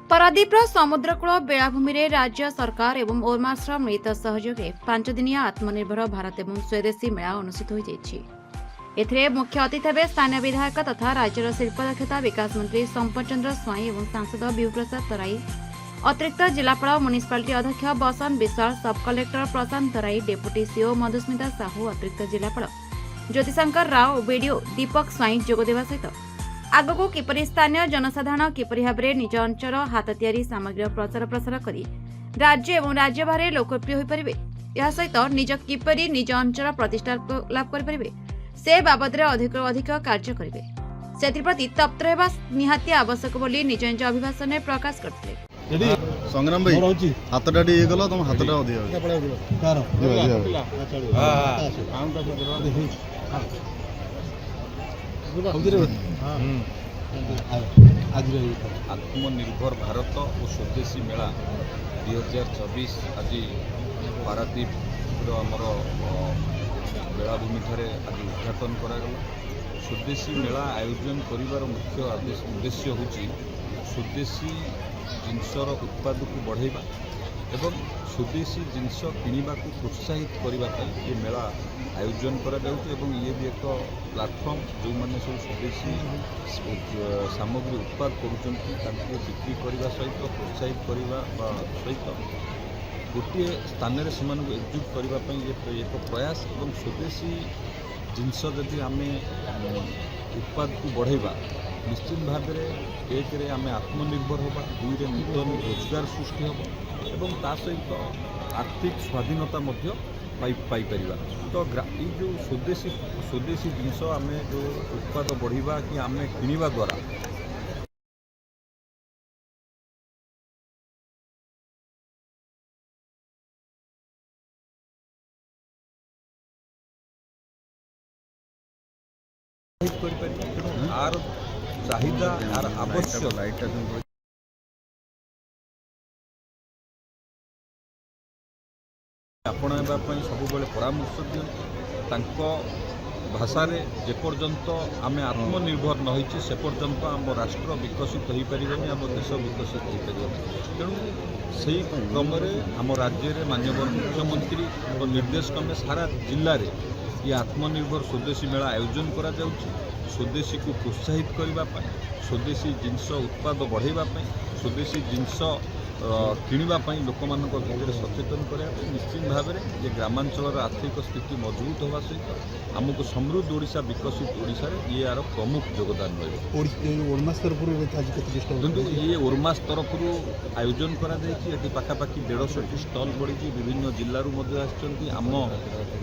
पारादीपर समुद्रकूल बेलाभूमि में राज्य सरकार एवं ओरमास्र मिलित सहयोग 5 दिनिया आत्मनिर्भर भारत एवं स्वदेशी मेला अनुष्ठित होती। मुख्य अतिथि हे स्थानीय विधायक तथा राज्यर शिल्प दक्षता विकास मंत्री संपत चंद्र स्वाई एवं सांसद विभू प्रसाद तराई, अतिरिक्त जिलापाल म्युनिसिपालिटी अध्यक्ष बसंत विश्वाल, सब कलेक्टर प्रशांत तराई, डेपुटी सीओ मधुस्मिता साहू, अतिरिक्त जिलापाल ज्योतिशंकर राव, बीडीओ दीपक स्वाई जोगदेवा सहित आगको किपरि स्थानीय जनसाधारण किपरि भाव में निज अंचल हाथ तैयारी सामग्री प्रचार प्रसार करी राज्य एवं राज्य बाहर लोकप्रिय हो पारे, यह सहित निज किपरि निज अंचल प्रतिष्ठा लाभ करें से बाबद अधिक अधिक कार्य करेंगे से तप्त रहा निहाती आवश्यक बोली निज निज अभिभाषण में प्रकाश करते। संग्राम भाई हाथटा ये गला तुम हाथटा आत्मनिर्भर भारत और स्वदेशी मेला 2024 आज पारादीप आमर बेलाभूमि आज उद्घाटन करागला। स्वदेशी मेला आयोजन करिवार मुख्य उद्देश्य होची स्वदेशी जिनसर उत्पाद को बढ़ाइबा एवं स्वदेशी जिनस किनिबा को प्रोत्साहित करने ये मेला आयोजन करा जाउछि एवं ये भी एक प्लाटफर्म जो मैंने सब स्वदेशी सामग्री उत्पाद करुँच बिक्री करने सहित प्रोत्साहित करने सहित गोटे स्थान से एकजुट करने ये एक प्रयास एवं स्वदेशी जिनस जदि आम उत्पाद को बढ़ाइबा निश्चित भाव में एक आम आत्मनिर्भर होगा, दुई नूतन रोजगार सृष्टि होगा एवं ता सहित आर्थिक स्वाधीनता पाई परिबा। तो ये जो स्वदेशी जिनस आम जो उत्पाद बढ़िबा कि आम किनिबा द्वारा आर चाहिदा आर आवश्यक आपणाइबा सब परामर्श दिखाँ भाषा जेपर्यंत आम आत्मनिर्भर न होइछि से पर्यंत आम राष्ट्र विकसित हो पारे, आम देश विकसित हो पारे। तेणु से क्रम आम राज्य में माननीय मुख्यमंत्री और निर्देश क्रमे सारा जिले में ये आत्मनिर्भर स्वदेशी मेला आयोजन करा जाउछि। स्वदेशी को प्रोत्साहित करने, स्वदेशी जिनस उत्पाद बढ़ाइबा, स्वदेशी जिनस किणवाई लोक मान भितर सचेतन करने निश्चित भाव में ये ग्रामांचल आर्थिक स्थिति मजबूत होगा सहित आमको समृद्ध ओडिशा विकसित ओडिशा ये यार प्रमुख योगदान रही। ये ओरमास तरफ आयोजन कर पाखापाखि 150 स्टल पड़ी विभिन्न जिलूर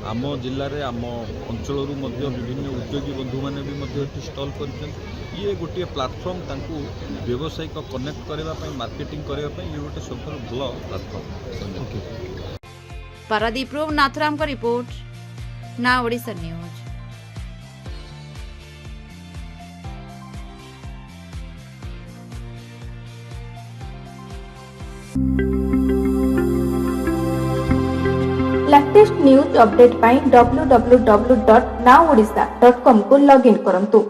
आम जिले में आम अंचल विभिन्न उद्योगी बंधु मैंने भी स्टल कर ये गोटे प्लाटफर्म तांकु व्यावसायिक कनेक्ट करने मार्केटिंग करने ये गोटे सब भल प्लाटफर्म। पारादीप नाथराम का report, Na Odisha news. Latest news update पाई www.naodisha.com को लॉगिन करंतु।